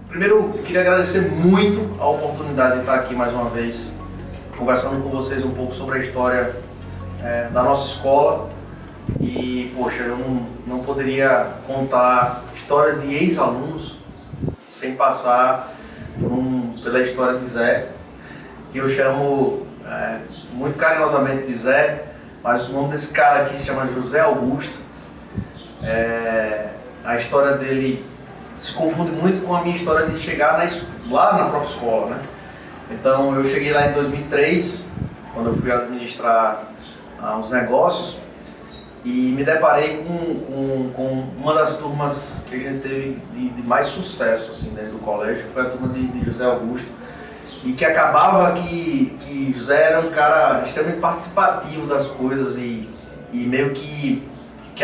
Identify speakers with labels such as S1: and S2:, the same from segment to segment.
S1: Primeiro, eu queria agradecer muito a oportunidade de estar aqui mais uma vez, conversando com vocês um pouco sobre a história da nossa escola. E, poxa, eu não poderia contar histórias de ex-alunos sem passar pela história de Zé, que eu chamo muito carinhosamente de Zé, mas o nome desse cara aqui se chama José Augusto. A história dele se confunde muito com a minha história de chegar lá na própria escola, né? Então eu cheguei lá em 2003, quando eu fui administrar os negócios, e me deparei com uma das turmas que a gente teve de mais sucesso assim, dentro do colégio, foi a turma de José Augusto, e que acabava que José era um cara extremamente participativo das coisas e meio que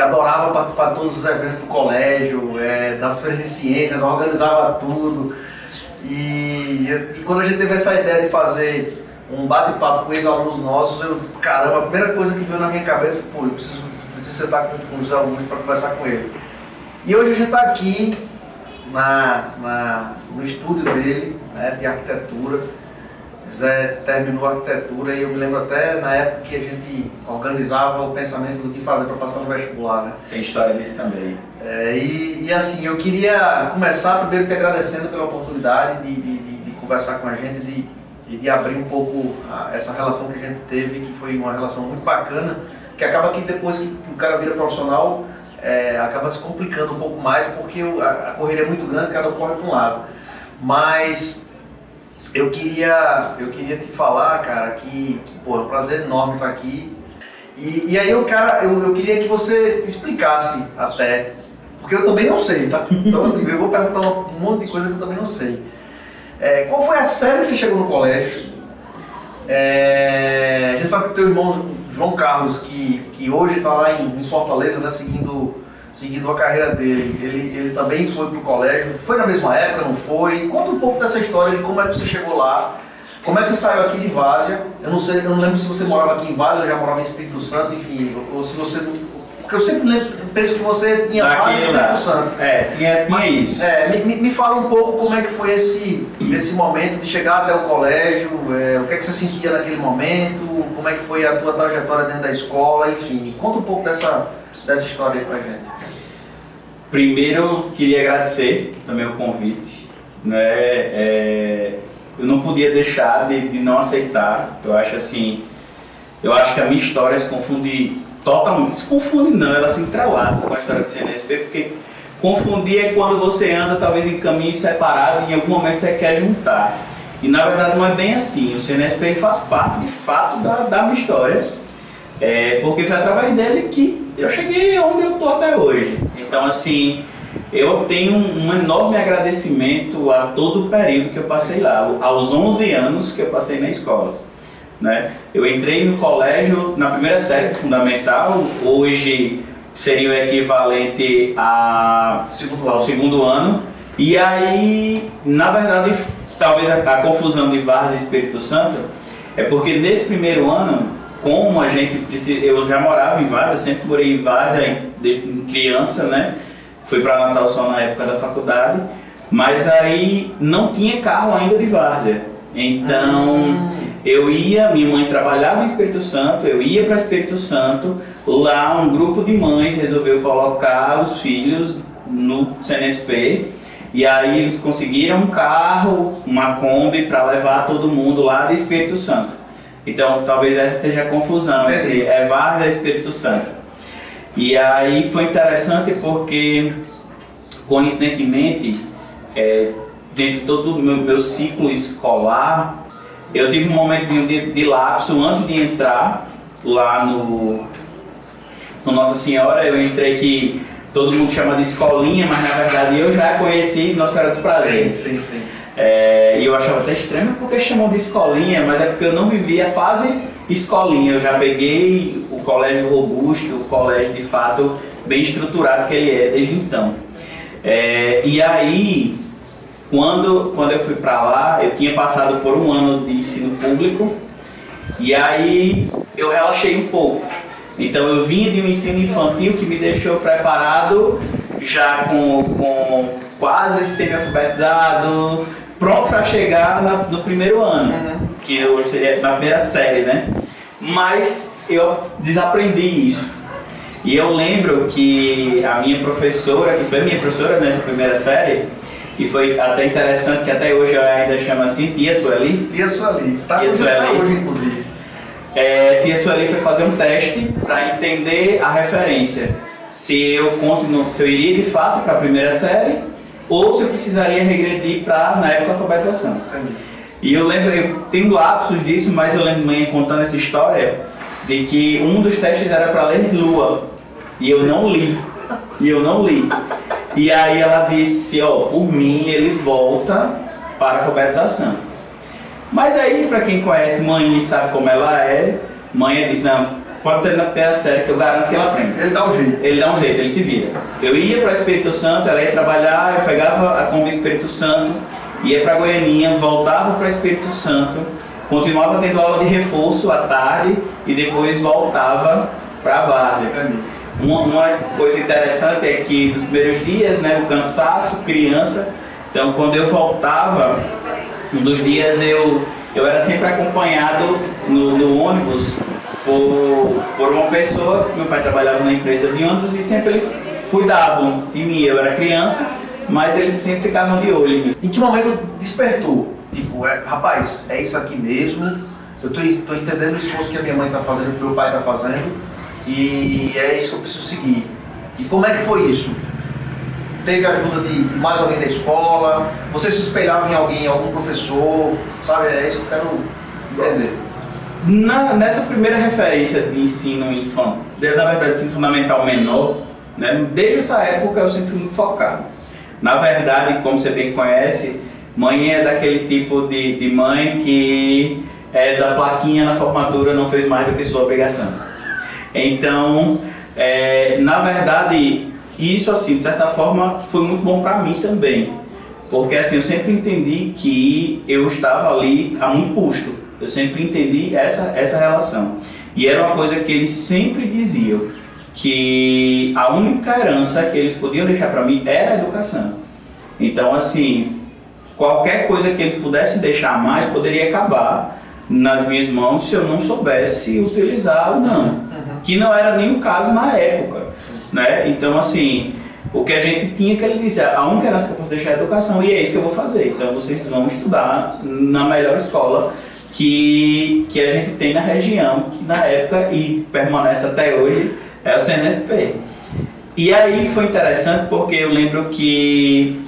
S1: adorava participar de todos os eventos do colégio, das feiras de ciências, organizava tudo. E quando a gente teve essa ideia de fazer um bate-papo com ex-alunos nossos, caramba, a primeira coisa que veio na minha cabeça foi, pô, eu preciso sentar com os alunos para conversar com ele. E hoje a gente está aqui no estúdio dele, né, de arquitetura. José terminou a arquitetura e eu me lembro até na época que a gente organizava o pensamento do que fazer para passar no vestibular, né?
S2: Tem história disso também.
S1: E assim, eu queria começar primeiro te agradecendo pela oportunidade de conversar com a gente, de abrir um pouco essa relação que a gente teve, que foi uma relação muito bacana, que acaba que depois que o cara vira profissional, acaba se complicando um pouco mais, porque a correria é muito grande, cada um corre para um lado. Mas eu queria te falar, cara, que pô, é um prazer enorme estar aqui. E aí, eu queria que você explicasse até, porque eu também não sei, tá? Então assim, eu vou perguntar um monte de coisa que eu também não sei. Qual foi a série que você chegou no colégio? A gente sabe que teu irmão João Carlos, que hoje está lá em Fortaleza, né, seguindo a carreira dele, ele também foi pro colégio. Foi na mesma época, não foi? Conta um pouco dessa história de como é que você chegou lá, como é que você saiu aqui de Várzea. Eu não lembro se você morava aqui em Várzea ou já morava em Espírito Santo, enfim, ou se você... Porque eu sempre penso que você tinha Várzea e Espírito Santo.
S2: Tinha isso.
S1: Me fala um pouco como é que foi esse momento de chegar até o colégio, o que é que você sentia naquele momento, como é que foi a tua trajetória dentro da escola, enfim. Conta um pouco dessa história aí pra gente.
S2: Primeiro, queria agradecer também o convite, né? Eu não podia deixar de não aceitar. Eu acho que a minha história se confunde totalmente. Se confunde não, ela se entrelaça com a história do CNSP, porque confundir é quando você anda talvez em caminhos separados e em algum momento você quer juntar. E na verdade não é bem assim. O CNSP faz parte de fato da minha história, porque foi através dele que eu cheguei onde eu estou até hoje. Então assim, eu tenho um enorme agradecimento a todo o período que eu passei lá, aos 11 anos que eu passei na escola, né? Eu entrei no colégio na primeira série fundamental, hoje seria o equivalente ao segundo ano, e aí, na verdade, talvez a confusão de Várzea e Espírito Santo é porque nesse primeiro ano, como a gente precisa, eu já morava em Várzea, sempre morei em Várzea desde criança, né? Fui para Natal só na época da faculdade, mas aí não tinha carro ainda de Várzea. Então minha mãe trabalhava em Espírito Santo, eu ia para Espírito Santo, lá um grupo de mães resolveu colocar os filhos no CNSP, e aí eles conseguiram um carro, uma Kombi para levar todo mundo lá de Espírito Santo. Então talvez essa seja a confusão entre Várzea e Espírito Santo. E aí foi interessante porque, coincidentemente, dentro de todo o meu ciclo escolar, eu tive um momentozinho de lapso antes de entrar lá no Nossa Senhora. Eu entrei que todo mundo chama de escolinha, mas na verdade eu já conheci Nossa Senhora dos Prazeres.
S1: Sim.
S2: E eu achava até estranho porque chamam de escolinha, mas é porque eu não vivi a fase escolinha. Eu já peguei o colégio robusto, o colégio de fato bem estruturado que ele é desde então. E aí, quando eu fui para lá, eu tinha passado por um ano de ensino público e aí eu relaxei um pouco. Então eu vinha de um ensino infantil que me deixou preparado já com quase semi-alfabetizado, pronto para chegar no primeiro ano, que hoje seria na primeira série, né? Mas eu desaprendi isso. E eu lembro que a minha professora, que foi minha professora nessa primeira série, e foi até interessante que até hoje eu ainda chamo assim, Tia Sueli.
S1: Tia Sueli, tá
S2: Tia Sueli.
S1: hoje inclusive.
S2: Tia Sueli foi fazer um teste para entender a referência. Se eu iria de fato para a primeira série ou se eu precisaria regredir para na época da alfabetização.
S1: Entendi.
S2: E eu lembro, eu tenho lapsos disso, mas eu lembro mãe contando essa história de que um dos testes era para ler Lua e eu não li. E aí ela disse, por mim ele volta para a alfabetização. Mas aí, para quem conhece mãe e sabe como ela é, mãe disse, não, pode ter na primeira série que eu garanto que ela aprende.
S1: Ele dá um jeito.
S2: Ele se vira. Eu ia para o Espírito Santo, ela ia trabalhar, eu pegava a Kombi Espírito Santo, ia para Goianinha, voltava para o Espírito Santo, continuava tendo aula de reforço à tarde e depois voltava para a Várzea. Uma coisa interessante é que nos primeiros dias, né, o cansaço, criança, então quando eu voltava, um dos dias eu era sempre acompanhado no ônibus por uma pessoa, meu pai trabalhava na empresa de ônibus e sempre eles cuidavam de mim, eu era criança, mas eles sempre ficavam de olho em mim.
S1: Em que momento despertou? Tipo, rapaz, é isso aqui mesmo, eu tô entendendo o esforço que a minha mãe tá fazendo, que o meu pai tá fazendo, e é isso que eu preciso seguir. E como é que foi isso? Teve ajuda de mais alguém da escola? Você se espelhava em alguém, algum professor? Sabe, é isso que eu quero entender.
S2: Nessa primeira referência de ensino infantil, na verdade ensino fundamental menor, né, desde essa época eu sempre fui muito focado. Na verdade, como você bem conhece, mãe é daquele tipo de mãe que é da plaquinha na formatura, não fez mais do que sua obrigação. Então, na verdade, isso assim, de certa forma, foi muito bom para mim também. Porque assim, eu sempre entendi que eu estava ali a muito custo. Eu sempre entendi essa relação. E era uma coisa que eles sempre diziam, que a única herança que eles podiam deixar para mim era a educação. Então, assim, qualquer coisa que eles pudessem deixar a mais poderia acabar nas minhas mãos se eu não soubesse utilizar ou não. Que não era nem o caso na época, né? Então, assim, o que a gente tinha que ele dizer, a única herança que eu posso deixar é a educação, e é isso que eu vou fazer. Então, vocês vão estudar na melhor escola que a gente tem na região, que na época, e permanece até hoje, é o CNSP. E aí foi interessante porque eu lembro que...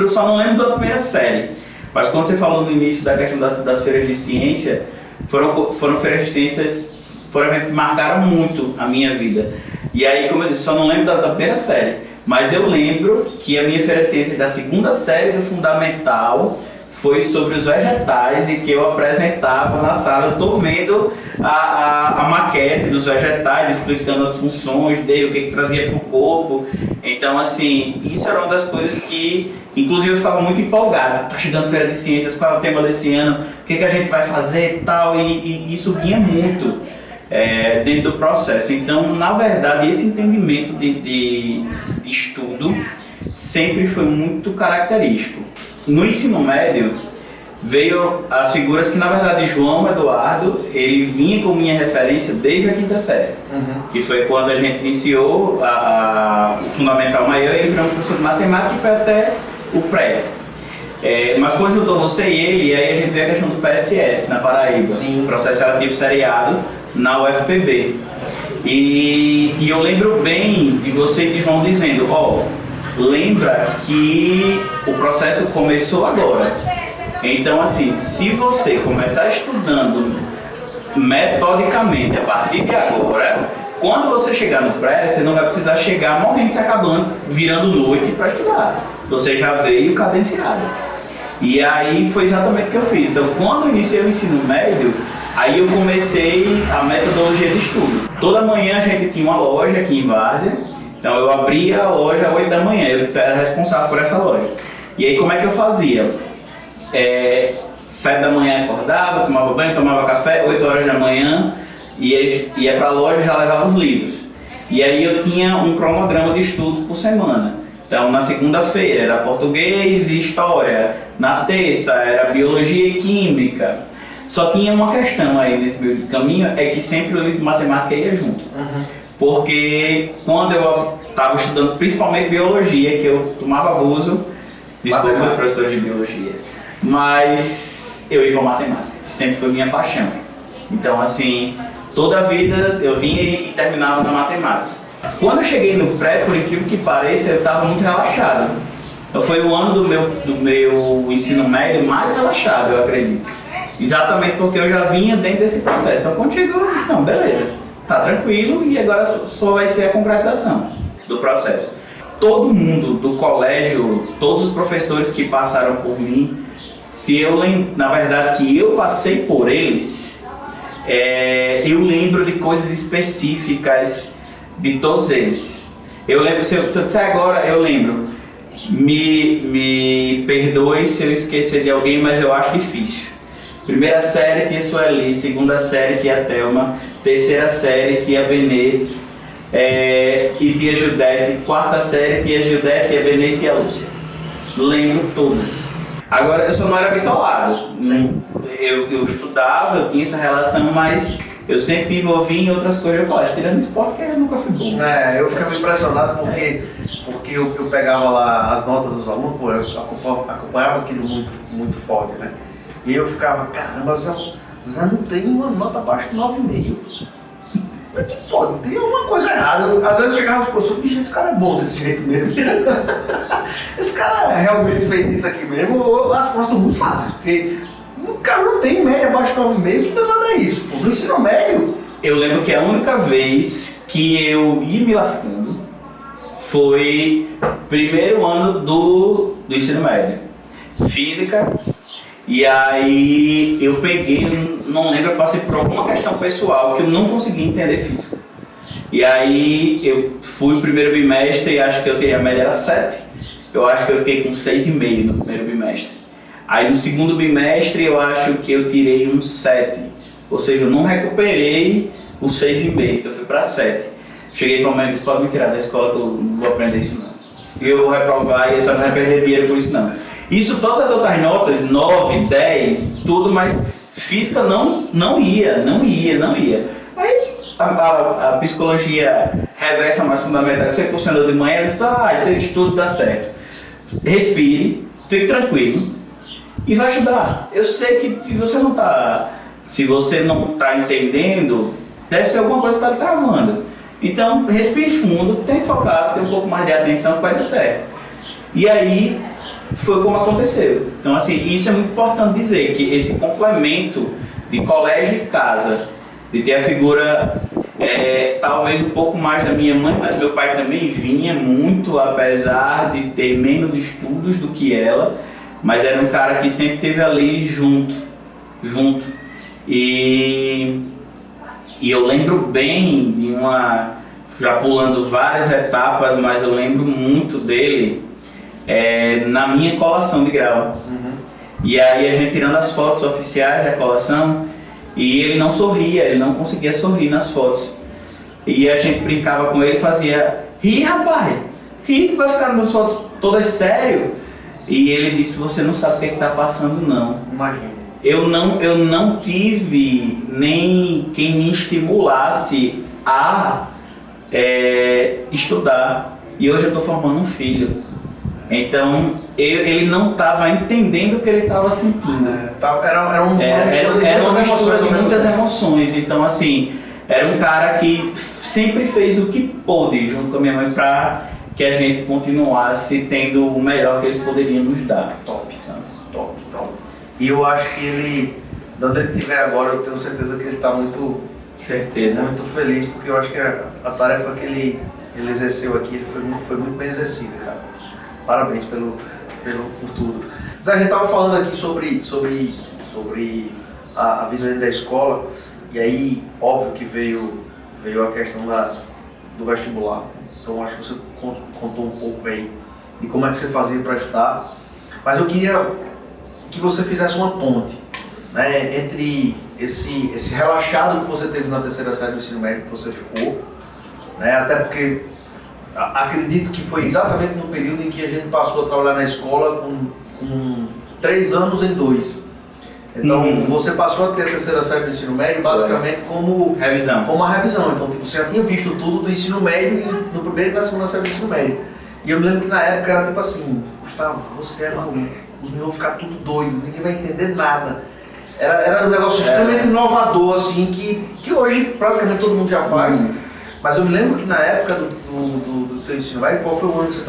S2: só não lembro da primeira série, mas quando você falou no início da questão das feiras de ciência, foram feiras de ciências, foram eventos que marcaram muito a minha vida. E aí, como eu disse, só não lembro da primeira série, mas eu lembro que a minha feira de ciências da segunda série do Fundamental foi sobre os vegetais e que eu apresentava na sala. Eu estou vendo a maquete dos vegetais, explicando as funções dele, o que trazia para o corpo. Então, assim, isso era uma das coisas que, inclusive, eu ficava muito empolgado. Está chegando a Feira de Ciências, qual é o tema desse ano, o que a gente vai fazer e tal, e isso vinha muito dentro do processo. Então, na verdade, esse entendimento de estudo sempre foi muito característico. No ensino médio, veio as figuras que, na verdade, João Eduardo, ele vinha como minha referência desde a quinta série, que foi quando a gente iniciou o Fundamental Maior, ele virou um professor de matemática e foi até o pré. Mas quando juntou você e ele, aí a gente vê a questão do PSS na Paraíba, processo relativo seriado na UFPB. E eu lembro bem de você e de João dizendo, lembra que o processo começou agora. Então, assim, se você começar estudando metodicamente a partir de agora, quando você chegar no pré, você não vai precisar chegar morrendo se acabando, virando noite para estudar. Você já veio cadenciado. E aí foi exatamente o que eu fiz. Então, quando eu iniciei o ensino médio, aí eu comecei a metodologia de estudo. Toda manhã a gente tinha uma loja aqui em Várzea. Então eu abria a loja às 8 da manhã, eu era responsável por essa loja. E aí como é que eu fazia? 7 da manhã acordava, tomava banho, tomava café, 8 horas da manhã, ia para a loja e já levava os livros. E aí eu tinha um cronograma de estudos por semana. Então, na segunda-feira era português e história, na terça era biologia e química. Só tinha uma questão aí nesse meio caminho, é que sempre o matemática ia junto. Porque quando eu estava estudando principalmente biologia, que eu tomava abuso, desculpa meus professores de biologia, mas eu ia com matemática, que sempre foi minha paixão. Então, assim, toda a vida eu vinha e terminava na matemática. Quando eu cheguei no pré, por incrível que pareça, eu estava muito relaxado. Então foi o ano do meu ensino médio mais relaxado, eu acredito. Exatamente porque eu já vinha dentro desse processo. Então quando chegou, eu disse, não, beleza, tá tranquilo e agora só vai ser a concretização do processo. Todo mundo do colégio, todos os professores que passaram por mim, na verdade que eu passei por eles, eu lembro de coisas específicas de todos eles. Eu lembro, se eu disser agora, eu lembro. Me perdoe se eu esquecer de alguém, mas eu acho difícil. Primeira série, tia Sueli. Segunda série, tia Thelma. Terceira série, tia Benê e tia Judete. Quarta série, tia Judete, tia Benê e tia Lúcia. Lembro todas. Agora, eu só não era bitolado. Eu estudava, eu tinha essa relação, mas eu sempre me envolvi em outras coisas. Eu acho, tirando esporte, que eu nunca fui bom.
S1: Eu ficava impressionado porque eu pegava lá as notas dos alunos, pô, eu acompanhava aquilo muito forte, né? E eu ficava, caramba, Zé não tem uma nota abaixo de 9,5. Como é que pode? Tem alguma coisa errada. Às vezes eu chegava e falava, bicho, esse cara é bom desse jeito mesmo. Esse cara realmente fez isso aqui mesmo. As provas estão muito fáceis, porque o cara não tem média abaixo de 9,5. Que danado é isso? Pô? No ensino médio.
S2: Eu lembro que a única vez que eu ia me lascando foi primeiro ano do ensino médio. Física. E aí eu peguei, não lembro, eu passei por alguma questão pessoal que eu não consegui entender física. E aí eu fui o primeiro bimestre e acho que eu teria a média era 7. Eu acho que eu fiquei com 6,5 no primeiro bimestre. Aí no segundo bimestre eu acho que eu tirei um 7. Ou seja, eu não recuperei o 6,5, então eu fui para 7. Cheguei para a mãe e disse, pode me tirar da escola que eu não vou aprender isso não. Eu vou reprovar e a senhora não vai perder dinheiro com isso não. Isso, todas as outras notas, 9, 10, tudo, mas física não ia. Aí a psicologia reversa mais fundamental, que você funcionou de manhã, ela disse, esse estudo dá certo. Respire, fique tranquilo e vai estudar. Eu sei que se você não está entendendo, deve ser alguma coisa que está travando. Então, respire fundo, tente focar, tenha um pouco mais de atenção que vai dar certo. E aí, foi como aconteceu. Então, assim, isso é muito importante dizer, que esse complemento de colégio e casa, de ter a figura, talvez um pouco mais da minha mãe, mas meu pai também vinha muito, apesar de ter menos estudos do que ela, mas era um cara que sempre esteve ali junto. E eu lembro bem de já pulando várias etapas, mas eu lembro muito dele na minha colação de grau. E aí a gente tirando as fotos oficiais da colação, e ele não sorria, ele não conseguia sorrir nas fotos. E a gente brincava com ele e fazia, ri rapaz, ri, tu vai ficar nas fotos todas sério? E ele disse, você não sabe o que está passando não.
S1: Imagina.
S2: Eu não tive nem quem me estimulasse a estudar. E hoje eu estou formando um filho. Então, ele não estava entendendo o que ele estava sentindo.
S1: Era
S2: uma mistura de muitas emoções. Então, assim, era um cara que sempre fez o que pôde junto com a minha mãe para que a gente continuasse tendo o melhor que eles poderiam nos dar.
S1: Top. E eu acho que ele, de onde ele estiver agora, eu tenho certeza que ele está muito feliz, porque eu acho que a tarefa que ele exerceu aqui, ele foi muito bem exercida, cara. Parabéns por tudo. Zé, a gente estava falando aqui sobre a vida dentro da escola, e aí, óbvio que veio a questão do vestibular. Então, acho que você contou um pouco aí de como é que você fazia para estudar, mas eu queria que você fizesse uma ponte, né, entre esse relaxado que você teve na terceira série do ensino médio que você ficou, né, até porque acredito que foi exatamente no período em que a gente passou a trabalhar na escola com 3 anos em 2. Então você passou a ter a terceira série do ensino médio basicamente como uma revisão. Então tipo, você já tinha visto tudo do ensino médio no primeiro e na segunda série do ensino médio. E eu me lembro que na época era tipo assim, Gustavo, você é maluco, os meninos vão ficar tudo doido, ninguém vai entender nada. Era um negócio extremamente inovador, assim, que hoje praticamente todo mundo já faz. Mas eu me lembro que na época do teu ensino médio, qual foi o ano que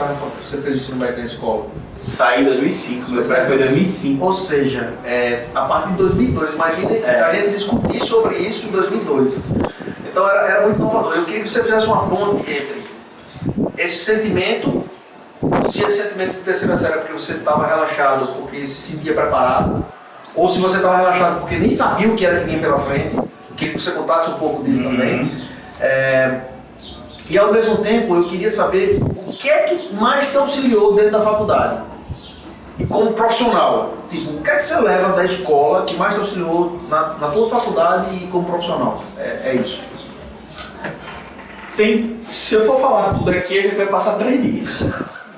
S1: você fez o ensino médio na escola?
S2: Saí em 2005, meu pai foi em 2005.
S1: Ou seja, a partir de 2002, imagina a gente discutir sobre isso em 2002. Então era muito inovador. Eu queria que você fizesse uma ponte entre esse sentimento, se esse sentimento de terceira série é porque você estava relaxado, porque se sentia preparado, ou se você estava relaxado porque nem sabia o que era que vinha pela frente. Eu queria que você contasse um pouco disso também. E ao mesmo tempo eu queria saber o que é que mais te auxiliou dentro da faculdade e como profissional. Tipo, o que é que você leva da escola que mais te auxiliou na tua faculdade e como profissional? É isso.
S2: Se eu for falar tudo aqui, a gente vai passar 3 dias.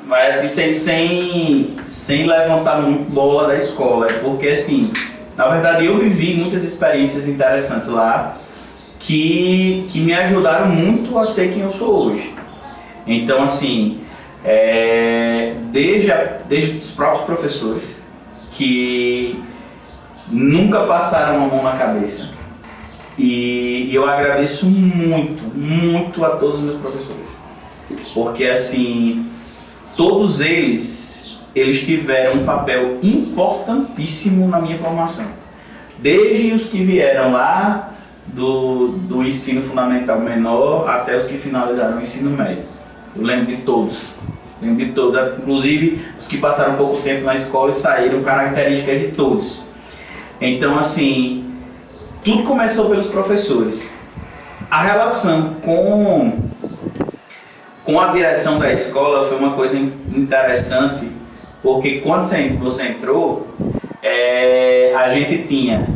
S2: Mas assim, sem levantar muito bola da escola. É porque assim, na verdade eu vivi muitas experiências interessantes lá que me ajudaram muito a ser quem eu sou hoje. Então assim, desde os próprios professores que nunca passaram a mão na cabeça. E eu agradeço muito a todos os meus professores. Porque assim, todos eles tiveram um papel importantíssimo na minha formação. Desde os que vieram lá do ensino fundamental menor até os que finalizaram o ensino médio. Eu lembro de todos. Inclusive os que passaram pouco tempo na escola e saíram, características de todos. Então assim, tudo começou pelos professores. A relação com a direção da escola foi uma coisa interessante, porque quando você entrou, a gente tinha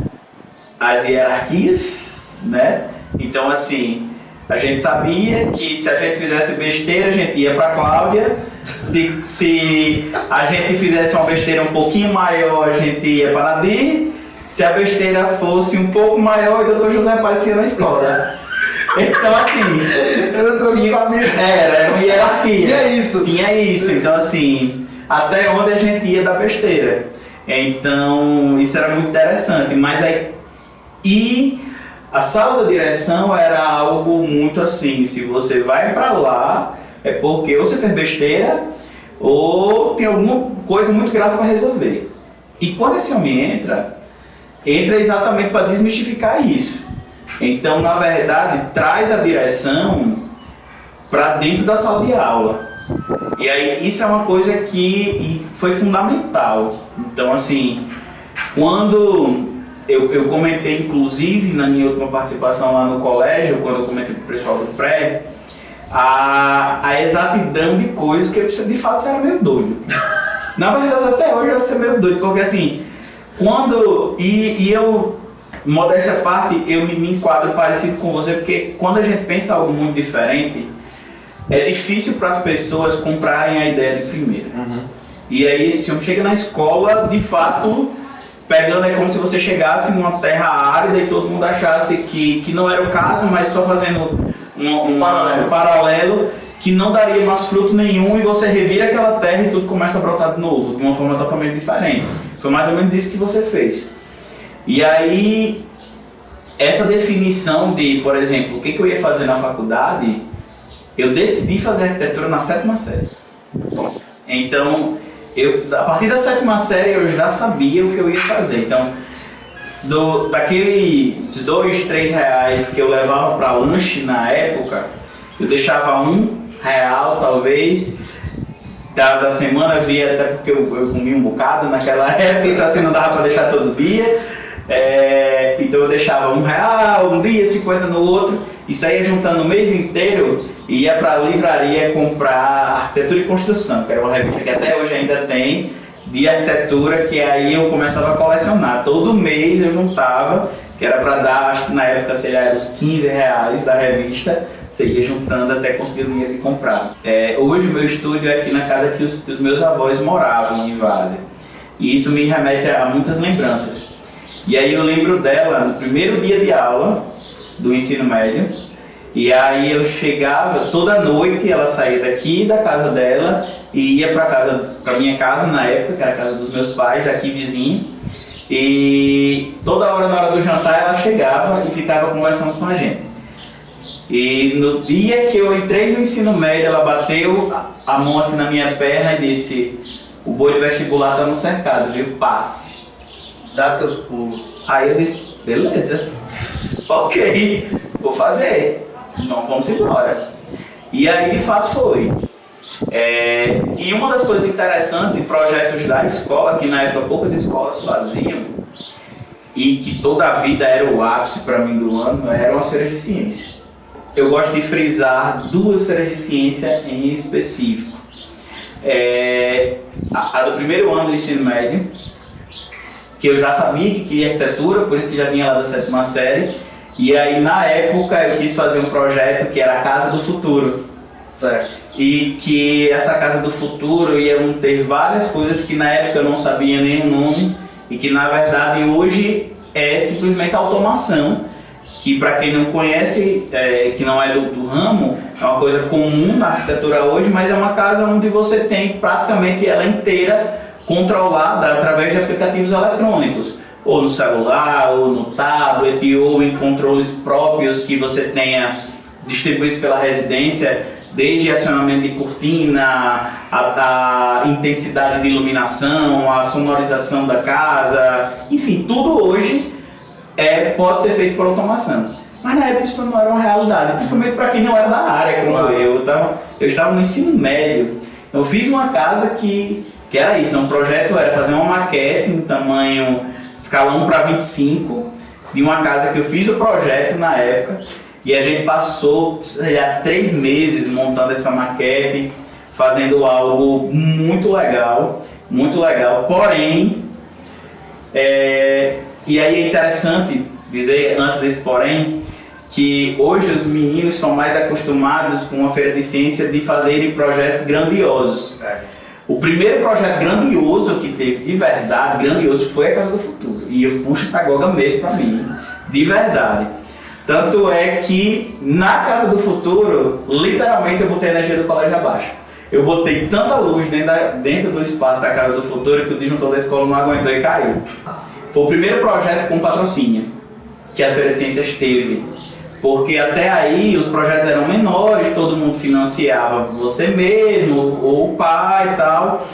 S2: as hierarquias, né? Então assim, a gente sabia que se a gente fizesse besteira, a gente ia para a Cláudia, se a gente fizesse uma besteira um pouquinho maior, a gente ia para a Nadir, se a besteira fosse um pouco maior, o Dr. José aparecia na escola. Então assim, era uma hierarquia. Tinha isso. Então assim, até onde a gente ia da besteira. Então isso era muito interessante. E a sala da direção era algo muito assim, se você vai pra lá, é porque ou você fez besteira ou tem alguma coisa muito grave para resolver. E quando esse homem entra exatamente para desmistificar isso. Então, na verdade, traz a direção para dentro da sala de aula. E aí, isso é uma coisa que foi fundamental. Então, assim, quando eu comentei, inclusive, na minha última participação lá no colégio, quando eu comentei com o pessoal do pré, a exatidão de coisas que eu, de fato, você era meio doido. Na verdade, até hoje eu ser meio doido, porque assim, eu, modéstia à parte, eu me enquadro parecido com você, porque quando a gente pensa algo muito diferente, é difícil para as pessoas comprarem a ideia de primeira. E aí esse homem chega na escola, de fato, pegando, é como se você chegasse numa terra árida e todo mundo achasse que não era o caso, mas só fazendo um paralelo, que não daria mais fruto nenhum, e você revira aquela terra e tudo começa a brotar de novo, de uma forma totalmente diferente. Foi mais ou menos isso que você fez. E aí, essa definição de, por exemplo, o que eu ia fazer na faculdade, eu decidi fazer arquitetura na 7ª série. Então, a partir da 7ª série eu já sabia o que eu ia fazer. Então, daqueles 2, 3 reais que eu levava para lanche na época, eu deixava R$1 talvez, da semana via, até porque eu comia um bocado naquela época, então assim não dava para deixar todo dia. Então eu deixava R$1 um dia, 50 no outro, e saía juntando o mês inteiro e ia para a livraria comprar Arquitetura e Construção, que era uma revista que até hoje ainda tem, de arquitetura, que aí eu começava a colecionar. Todo mês eu juntava que era para dar, acho que na época, sei lá, era os R$ 15 da revista, você ia juntando até conseguir o dinheiro de comprar. Hoje o meu estúdio é aqui na casa que os meus avós moravam, em Várzea. E isso me remete a muitas lembranças. E aí eu lembro dela no primeiro dia de aula do ensino médio, e aí eu chegava toda noite, ela saía daqui da casa dela e ia para minha casa na época, que era a casa dos meus pais, aqui vizinho. E toda hora, na hora do jantar, ela chegava e ficava conversando com a gente. E no dia que eu entrei no ensino médio, ela bateu a mão assim na minha perna e disse: o boi de vestibular está no cercado, viu? Passe.
S1: Dá teus pulos.
S2: Aí eu disse: beleza, ok, vou fazer. Então vamos embora. E aí de fato foi. E uma das coisas interessantes em projetos da escola, que na época poucas escolas faziam, e que toda a vida era o ápice para mim do ano, eram as feiras de ciência. Eu gosto de frisar duas feiras de ciência em específico. A do primeiro ano do ensino médio, que eu já sabia que queria arquitetura, por isso que já vinha lá da 7ª série. E aí na época eu quis fazer um projeto que era a Casa do Futuro.
S1: Certo.
S2: E que essa Casa do Futuro iam ter várias coisas que na época eu não sabia nem o nome, e que na verdade hoje é simplesmente automação, que para quem não conhece, que não é do ramo, é uma coisa comum na arquitetura hoje, mas é uma casa onde você tem praticamente ela inteira controlada através de aplicativos eletrônicos, ou no celular, ou no tablet, ou em controles próprios que você tenha distribuídos pela residência, desde acionamento de cortina, a intensidade de iluminação, a sonorização da casa, enfim, tudo hoje pode ser feito por automação. Mas na época isso não era uma realidade, principalmente para quem não era da área como eu. Eu estava no ensino médio, eu fiz uma casa que era isso, um projeto era fazer uma maquete em tamanho escala 1:25, de uma casa que eu fiz o projeto na época, e a gente passou 3 meses montando essa maquete, fazendo algo muito legal, porém, e aí é interessante dizer, antes desse porém, que hoje os meninos são mais acostumados com a feira de ciência de fazerem projetos grandiosos. O primeiro projeto grandioso que teve, de verdade, grandioso, foi a Casa do Futuro. E eu puxo essa goga mesmo pra mim, de verdade. Tanto é que na Casa do Futuro, literalmente eu botei a energia do colégio abaixo. Eu botei tanta luz dentro do espaço da Casa do Futuro que o disjuntor da escola não aguentou e caiu. Foi o primeiro projeto com patrocínio que a Feira de Ciências teve. Porque até aí os projetos eram menores, todo mundo financiava você mesmo, ou o pai e tal,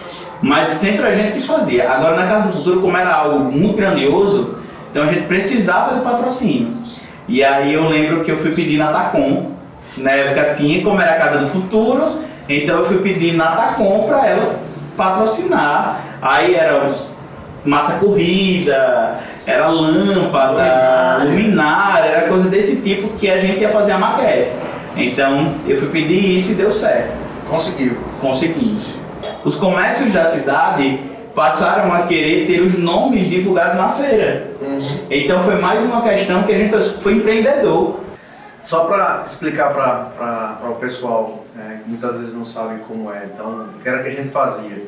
S2: mas sempre a gente que fazia. Agora na Casa do Futuro, como era algo muito grandioso, então a gente precisava de patrocínio. E aí eu lembro que eu fui pedir na Tacom, na época tinha, como era a Casa do Futuro, então eu fui pedir na Tacom para ela patrocinar. Aí era massa corrida, era lâmpada, luminária, era coisa desse tipo que a gente ia fazer a maquete. Então eu fui pedir isso e deu certo. Conseguimos. Os comércios da cidade passaram a querer ter os nomes divulgados na feira. Então foi mais uma questão que a gente foi empreendedor.
S1: Só para explicar para o pessoal, que muitas vezes não sabem como é, então o que era que a gente fazia?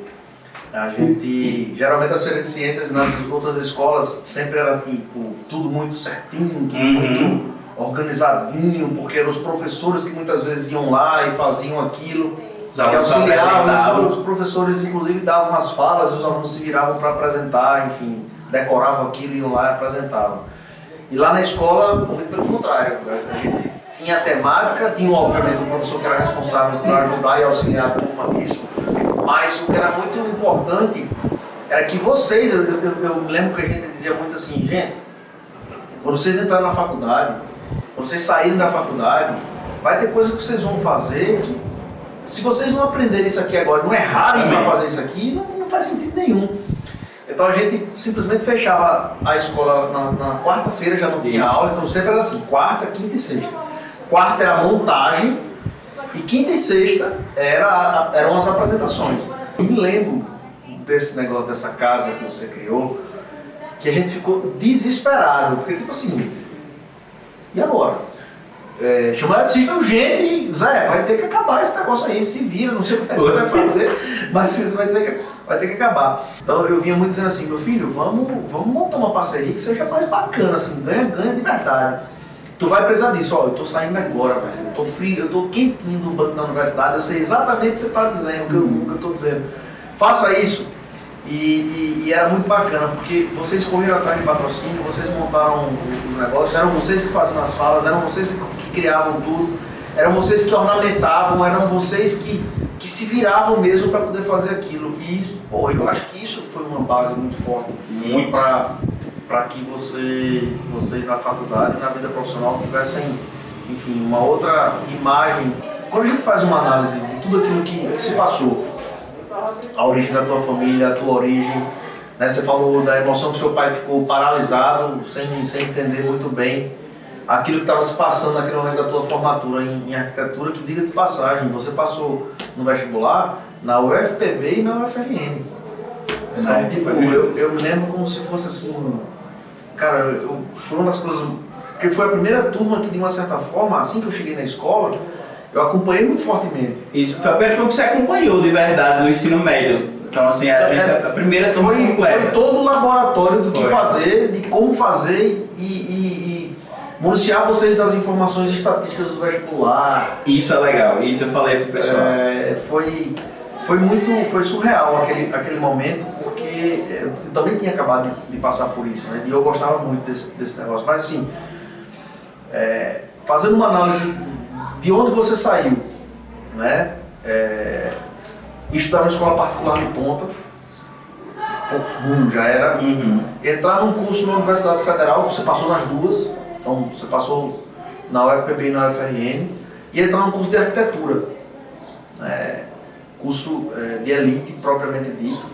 S1: A gente, geralmente as feiras de ciências nas outras escolas sempre era tipo, tudo muito certinho, tudo muito organizadinho, porque eram os professores que muitas vezes iam lá e faziam aquilo, e auxiliavam, os professores inclusive davam as falas, os alunos se viravam para apresentar, enfim, decoravam aquilo, iam lá e apresentavam. E lá na escola, muito pelo contrário, a gente tinha a temática, tinha obviamente o professor que era responsável para ajudar e auxiliar a turma nisso, mas o que era muito importante era que vocês, eu lembro que a gente dizia muito assim, gente, quando vocês entrarem na faculdade, quando vocês saírem da faculdade, vai ter coisa que vocês vão fazer que, se vocês não aprenderem isso aqui agora, não errarem para fazer isso aqui, não faz sentido nenhum. Então a gente simplesmente fechava a escola na quarta-feira, já não tinha aula, então sempre era assim, quarta, quinta e sexta. Quarta era a montagem e quinta e sexta eram as apresentações. Eu me lembro desse negócio, dessa casa que você criou, que a gente ficou desesperado, porque tipo assim, e agora? Chamar de cita urgente, Zé, vai ter que acabar esse negócio aí, se vira, não sei o que você vai fazer, mas você vai ter que acabar. Então eu vinha muito dizendo assim, meu filho, vamos montar uma parceria que seja mais bacana, assim, ganha de verdade. Tu vai precisar disso, ó, eu tô saindo agora, velho, eu tô frio, eu tô quentinho no banco da universidade, eu sei exatamente o que você tá dizendo, o que eu tô dizendo. Faça isso. E era muito bacana, porque vocês correram atrás de patrocínio, vocês montaram os negócios, eram vocês que faziam as falas, eram vocês que criavam tudo, eram vocês que ornamentavam, eram vocês que se viravam mesmo para poder fazer aquilo. E pô, eu acho que isso foi uma base muito forte para que vocês na faculdade, na vida profissional, tivessem, enfim, uma outra imagem. Quando a gente faz uma análise de tudo aquilo que se passou, a origem da tua família, a tua origem, né? Você falou da emoção que seu pai ficou paralisado, sem entender muito bem aquilo que estava se passando naquele momento da tua formatura em arquitetura, que diga de passagem, você passou no vestibular na UFPB e na UFRN. Então, tipo, eu me lembro como se fosse assim, cara, foi uma das coisas, porque foi a primeira turma que de uma certa forma, assim que eu cheguei na escola, eu acompanhei muito fortemente. Isso foi a primeira turma que você acompanhou de verdade no ensino médio. Então, assim, a primeira turma completa. Foi todo o laboratório do que fazer, de como fazer e municiar vocês das informações estatísticas do vestibular. Isso é legal, isso eu falei pro pessoal. Foi surreal aquele momento, porque eu também tinha acabado de passar por isso, né? E eu gostava muito desse negócio. Mas assim, fazendo uma análise de onde você saiu, né? Estudar numa escola particular de ponta, já era. Entrar num curso na Universidade Federal, você passou nas duas, então você passou na UFPB e na UFRN, e entrar num curso de arquitetura, curso de elite propriamente dito.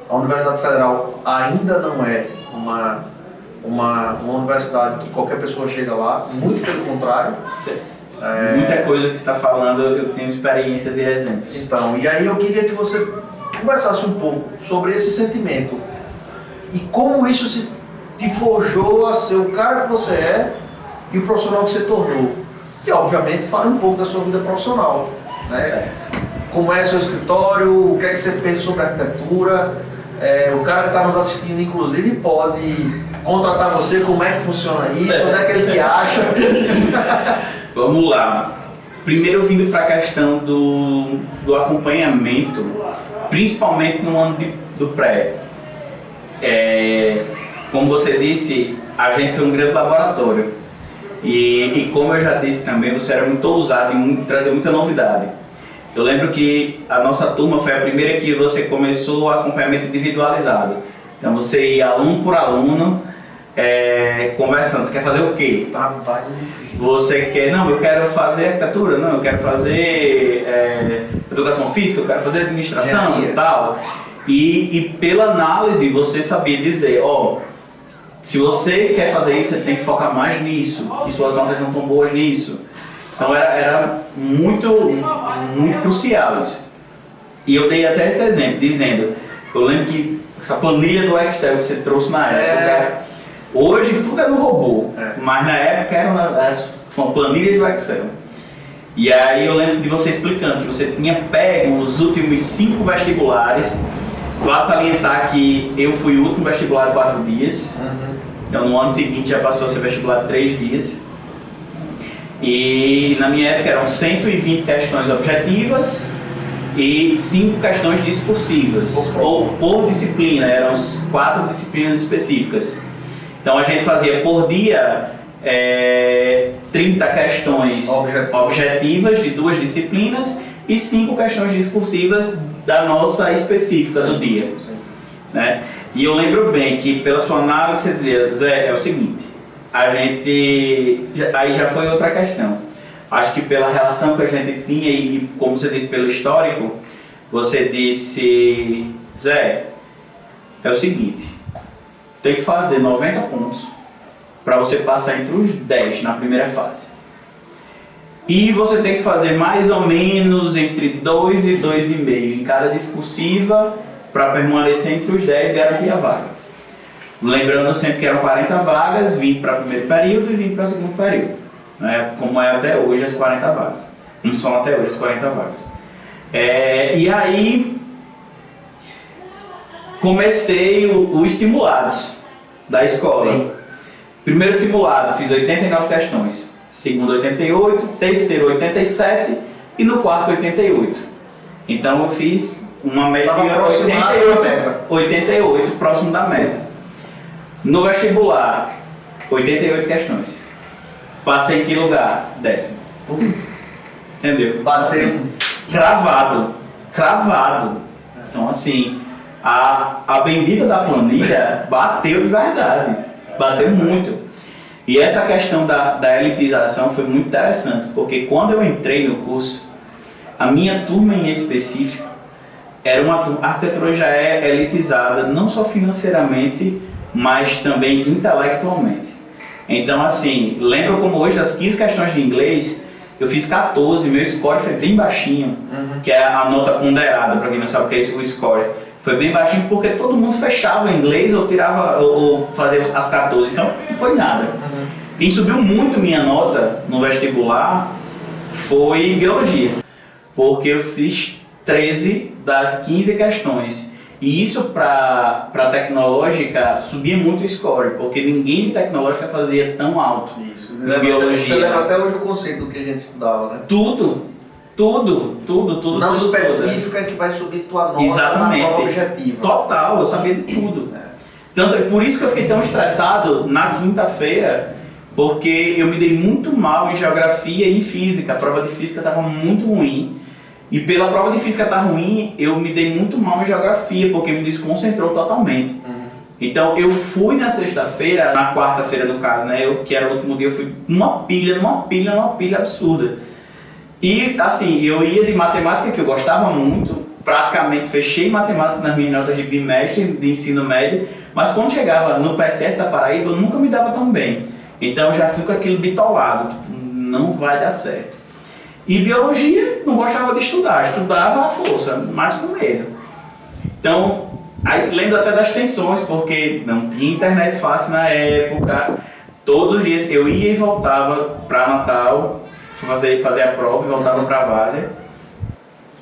S1: A Universidade Federal ainda não é uma universidade que qualquer pessoa chega lá, muito pelo contrário.
S2: Muita coisa que você está falando, eu tenho experiências e exemplos.
S1: Então, e aí eu queria que você conversasse um pouco sobre esse sentimento e como isso te forjou a ser o cara que você é e o profissional que você tornou. E, obviamente, fale um pouco da sua vida profissional, né?
S2: Certo.
S1: Como é seu escritório, o que é que você pensa sobre arquitetura. O cara que está nos assistindo, inclusive, pode contratar você, como é que funciona isso, onde é que ele te acha.
S2: Vamos lá. Primeiro vindo para a questão do acompanhamento, principalmente no ano do pré. Como você disse, a gente foi um grande laboratório. E como eu já disse também, você era muito ousado em trazer muita novidade. Eu lembro que a nossa turma foi a primeira que você começou o acompanhamento individualizado. Então você ia aluno por aluno, conversando, você quer fazer o quê? Você quer, não, eu quero fazer arquitetura, não, eu quero fazer educação física, eu quero fazer administração e tal. E pela análise você sabia dizer, se você quer fazer isso, você tem que focar mais nisso, e suas notas não estão boas nisso. Então era muito crucial isso. E eu dei até esse exemplo, dizendo, eu lembro que essa planilha do Excel que você trouxe na época, hoje tudo é no robô, mas na época eram uma planilhas do Excel. E aí eu lembro de você explicando que você tinha pego os últimos 5 vestibulares. Vale salientar que eu fui o último vestibular de 4 dias, então no ano seguinte já passou a ser vestibular de 3 dias. E na minha época eram 120 questões objetivas e 5 questões discursivas, ou por disciplina, eram 4 disciplinas específicas. Então a gente fazia por dia 30 questões objetivas de 2 disciplinas e 5 questões discursivas da nossa específica do dia. Né? E eu lembro bem que pela sua análise você dizia, Zé, é o seguinte, a gente, aí já foi outra questão. Acho que pela relação que a gente tinha e como você disse, pelo histórico, você disse, Zé, é o seguinte, tem que fazer 90 pontos para você passar entre os 10 na primeira fase. E você tem que fazer mais ou menos entre 2 e 2,5 em cada discursiva para permanecer entre os 10 e garantir a vaga. Lembrando sempre que eram 40 vagas, 20 para primeiro período e 20 para segundo período, né? Como é até hoje as 40 vagas. Não são até hoje as 40 vagas. E aí comecei os simulados da escola.
S1: Sim.
S2: Primeiro simulado, fiz 89 questões. Segundo, 88. Terceiro, 87. E no quarto, 88. Então eu fiz uma média de 88, próximo da meta. No vestibular, 88 questões. Passei em que lugar? 10º. Entendeu?
S1: Bateu.
S2: Cravado. Então assim, a bendita da planilha bateu de verdade. Bateu muito. E essa questão da elitização foi muito interessante, porque quando eu entrei no curso, a minha turma em específico era uma turma, a arquitetura já é elitizada, não só financeiramente, mas também intelectualmente. Então assim, lembro como hoje das 15 questões de inglês, eu fiz 14, meu score foi bem baixinho, que é a nota ponderada, para quem não sabe o que é isso, o score. Foi bem baixinho porque todo mundo fechava em inglês ou tirava ou fazia as 14, então não foi nada. Quem subiu muito minha nota no vestibular foi biologia, porque eu fiz 13 das 15 questões. E isso para tecnológica subia muito o score, porque ninguém de tecnológica fazia tão alto.
S1: Isso.
S2: Em biologia.
S1: Você lembra até hoje o conceito do que a gente estudava, né?
S2: Tudo.
S1: Não específico é que vai subir tua nota.
S2: Exatamente.
S1: Na prova objetiva.
S2: Total, eu sabia de tudo. Tanto, por isso que eu fiquei tão estressado na quinta-feira, porque eu me dei muito mal em geografia e em física. A prova de física estava muito ruim. E pela prova de física estar ruim, eu me dei muito mal em geografia, porque me desconcentrou totalmente. Então eu fui na sexta-feira, na quarta-feira no caso, né? Que era o último dia, eu fui numa pilha absurda. E assim, eu ia de matemática, que eu gostava muito, praticamente fechei matemática nas minhas notas de bimestre, de ensino médio, mas quando chegava no PSS da Paraíba, eu nunca me dava tão bem. Então eu já fui com aquilo bitolado, tipo, não vai dar certo. E biologia, não gostava de estudar, estudava à força, mas com medo. Então, aí lembro até das tensões, porque não tinha internet fácil na época, todos os dias eu ia e voltava para Natal, fazer a prova e voltava para a Várzea.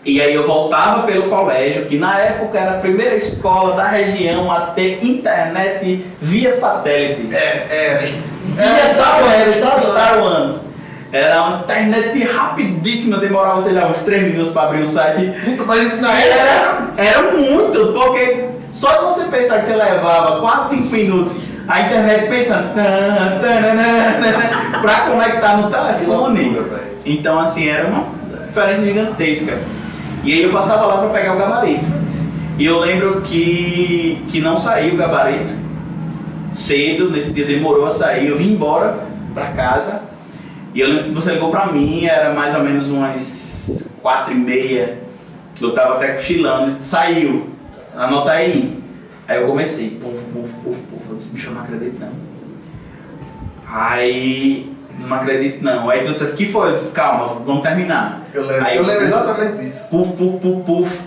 S2: E aí eu voltava pelo colégio, que na época era a primeira escola da região a ter internet via satélite. Via satélite, Star One. Era uma internet rapidíssima, demorava, sei lá, uns 3 minutos para abrir o site.
S1: Puta, mas isso na época
S2: era muito, porque só de você pensar que você levava quase 5 minutos a internet pensando para conectar no telefone. Então assim, era uma diferença gigantesca. E aí eu passava lá para pegar o gabarito. E eu lembro que não saiu o gabarito cedo, nesse dia demorou a sair, eu vim embora para casa. E eu lembro que você ligou pra mim, era mais ou menos umas 4h30, eu tava até cochilando, saiu, anota aí. Aí eu comecei, puf, eu disse, bicho, eu não acredito não. Aí, não acredito não. Aí tu disse, que foi? Eu disse, calma, vamos terminar.
S1: Eu lembro exatamente disso.
S2: Puf.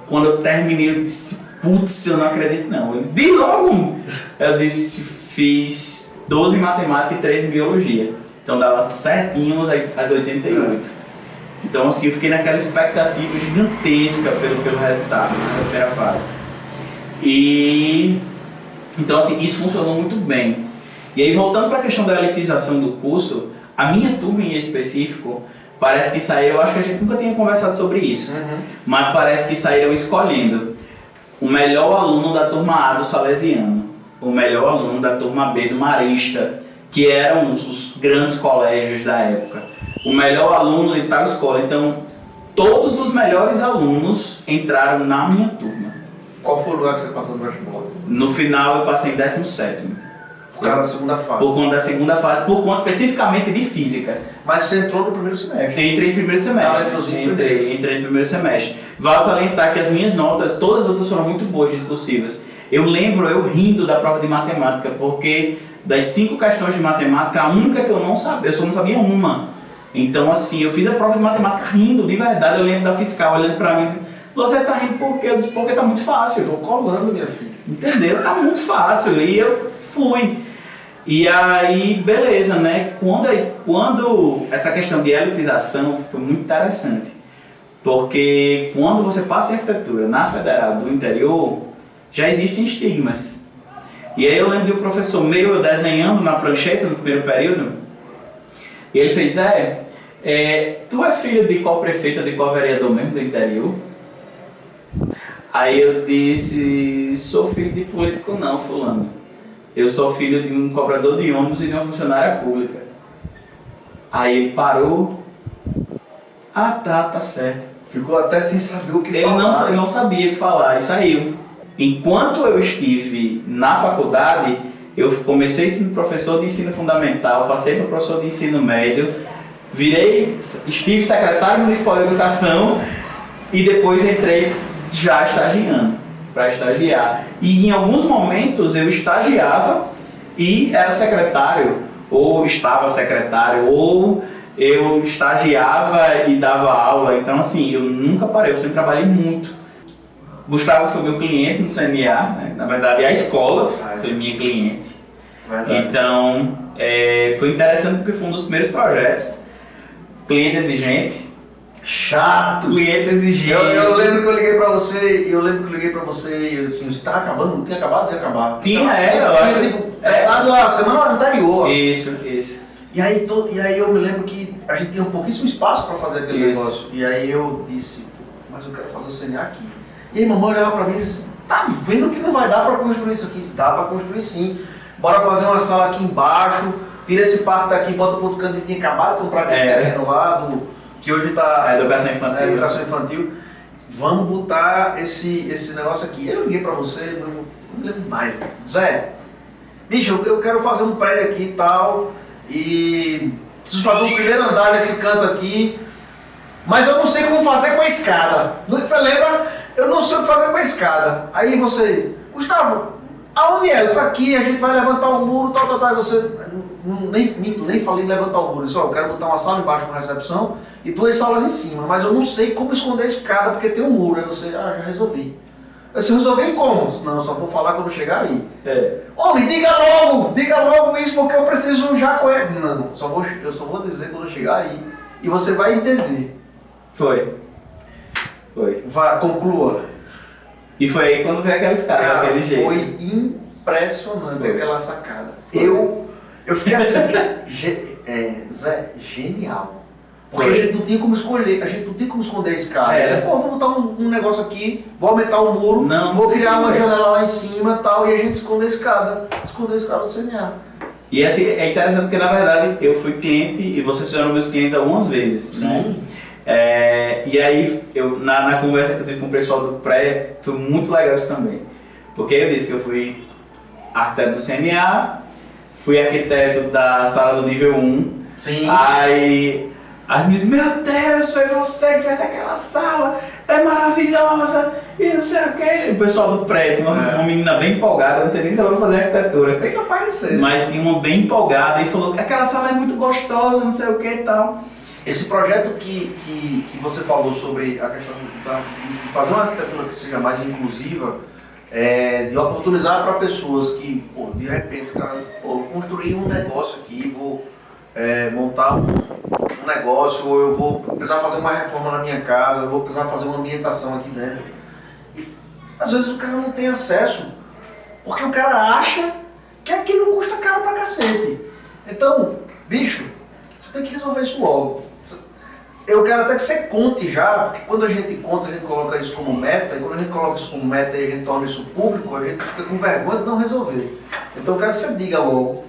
S2: Quando eu terminei, eu disse, putz, eu não acredito não. Ele disse, de novo! Eu disse, fiz 12 em matemática e 3 em biologia. Então dava certinho as 88. Então assim, eu fiquei naquela expectativa gigantesca pelo resultado da primeira fase. E então assim, isso funcionou muito bem. E aí voltando para a questão da elitização do curso, a minha turma em específico, parece que saiu, eu acho que a gente nunca tinha conversado sobre isso, mas parece que saíram escolhendo o melhor aluno da turma A do Salesiano, o melhor aluno da turma B do Marista, que eram os grandes colégios da época, o melhor aluno de tal escola. Então, todos os melhores alunos entraram na minha turma.
S1: Qual foi o lugar que você passou no vestibular?
S2: No final, eu passei em 17º.
S1: Por causa da segunda fase?
S2: Por conta da segunda fase, por conta especificamente de física.
S1: Mas você entrou no primeiro semestre?
S2: Entrei em primeiro semestre.
S1: Entre os 20
S2: entrei em primeiro semestre. Vale salientar que as minhas notas, todas as outras foram muito boas, discursivas. Eu lembro eu rindo da prova de matemática, porque das 5 questões de matemática, a única que eu não sabia, eu só não sabia uma. Então assim, eu fiz a prova de matemática rindo, de verdade. Eu lembro da fiscal olhando pra mim, Você tá rindo por quê? Eu disse, porque tá muito fácil.
S1: Tô colando, minha filha.
S2: Entendeu? Tá muito fácil. E eu fui. E aí, beleza, né? Quando essa questão de elitização foi muito interessante. Porque quando você passa em arquitetura na Federal do interior, já existem estigmas. E aí eu lembro de um professor meu, eu desenhando na prancheta no primeiro período, e ele fez, tu é filho de qual prefeito, de qual vereador mesmo do interior? Aí eu disse, sou filho de político não, fulano. Eu sou filho de um cobrador de ônibus e de uma funcionária pública. Aí ele parou, tá certo.
S1: Ficou até sem saber o que falar.
S2: Ele não sabia o que falar e saiu. Enquanto eu estive na faculdade, eu comecei sendo professor de ensino fundamental, passei para professor de ensino médio, estive secretário municipal de educação e depois entrei já estagiando, para estagiar. E em alguns momentos eu estagiava e era secretário, ou estava secretário, ou eu estagiava e dava aula. Então assim, eu nunca parei, eu sempre trabalhei muito. Gustavo foi meu cliente no CNA, né? Na verdade a escola foi minha cliente. Verdade. Então foi interessante porque foi um dos primeiros projetos. Cliente exigente.
S1: Chato!
S2: Cliente exigente.
S1: Eu lembro que eu liguei pra você e eu assim, você tava acabando, não tinha acabado, não ia acabar. Na semana anterior.
S2: Isso.
S1: E aí eu me lembro que a gente tinha um pouquíssimo espaço para fazer aquele negócio. E aí eu disse, mas eu quero fazer o CNA aqui. E aí mamãe olhava para mim e disse, tá vendo que não vai dar para construir isso aqui? Dá para construir sim. Bora fazer uma sala aqui embaixo, tira esse parque daqui, bota pro outro canto. A gente tinha acabado de comprar aquele terreno lá, que hoje tá...
S2: A educação infantil.
S1: Educação infantil. Vamos botar esse negócio aqui. Eu liguei para você, não me lembro mais. Zé, bicho, eu quero fazer um prédio aqui e tal... E preciso fazer um primeiro andar nesse canto aqui, mas eu não sei como fazer com a escada. Você lembra? Eu não sei o que fazer com a escada. Aí você, Gustavo, aonde é? Isso aqui, a gente vai levantar o muro, tal. E você, nem falei em levantar o muro. Eu disse, eu quero botar uma sala embaixo com recepção e 2 salas em cima, mas eu não sei como esconder a escada porque tem um muro. Aí você, já resolvi. Você resolveu como? Não, só vou falar quando chegar aí. Homem, diga logo isso porque eu preciso já correr. Não, eu só vou dizer quando chegar aí. E você vai entender.
S2: Foi.
S1: Vai, conclua.
S2: E foi aí quando veio aquela escada, daquele jeito.
S1: Foi impressionante aquela sacada. Eu fiquei assim, Zé, genial. Porque a gente não tinha como escolher, a gente não tinha como esconder a escada. Vou botar um negócio aqui, vou aumentar o muro, vou criar uma janela lá em cima e tal, e a gente esconde a escada do CNA.
S2: E assim, é interessante porque na verdade eu fui cliente e vocês foram meus clientes algumas vezes, né? E aí, na conversa que eu tive com o pessoal do pré, foi muito legal isso também. Porque eu disse que eu fui arquiteto do CNA, fui arquiteto da sala do nível 1.
S1: Sim.
S2: Aí as meninas, meu Deus, foi você que fez aquela sala, é maravilhosa, e não sei o que. O pessoal do pré tinha uma menina bem empolgada, não sei nem se ela vai fazer arquitetura.
S1: Bem capaz de ser.
S2: Mas tinha uma bem empolgada e falou que aquela sala é muito gostosa, não sei o que e tal.
S1: Esse projeto que você falou sobre a questão de fazer uma arquitetura que seja mais inclusiva, de oportunizar para pessoas que, de repente, construir um negócio aqui, vou montar um negócio, ou eu vou precisar fazer uma reforma na minha casa, eu vou precisar fazer uma ambientação aqui dentro. E, às vezes o cara não tem acesso, porque o cara acha que aquilo custa caro pra cacete. Então, bicho, você tem que resolver isso logo. Eu quero até que você conte já, porque quando a gente conta, a gente coloca isso como meta, e quando a gente coloca isso como meta e a gente torna isso público, a gente fica com vergonha de não resolver. Então eu quero que você diga logo.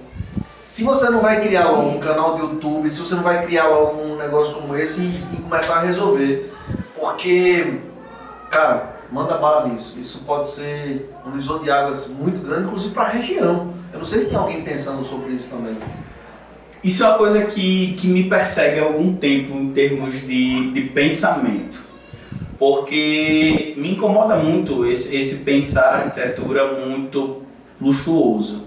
S1: Se você não vai criar logo um canal de YouTube, se você não vai criar logo um negócio como esse e começar a resolver. Porque, cara, manda bala nisso. Isso pode ser um divisor de águas muito grande, inclusive para a região. Eu não sei se tem alguém pensando sobre isso também.
S2: Isso é uma coisa que me persegue há algum tempo em termos de pensamento. Porque me incomoda muito esse pensar a arquitetura muito luxuoso.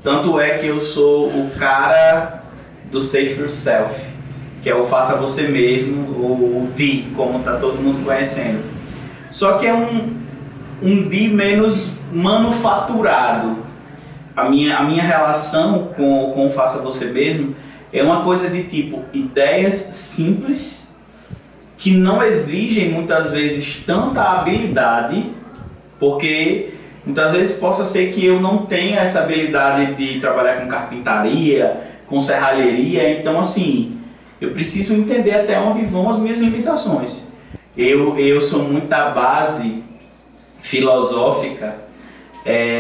S2: Tanto é que eu sou o cara do Safe Yourself, que é o faça você mesmo, ou o DI, como está todo mundo conhecendo. Só que é um D menos manufaturado. A minha relação com o Faça Você Mesmo é uma coisa de tipo ideias simples que não exigem muitas vezes tanta habilidade, porque muitas vezes possa ser que eu não tenha essa habilidade de trabalhar com carpintaria, com serralheria, então assim, eu preciso entender até onde vão as minhas limitações. Eu sou muito da base filosófica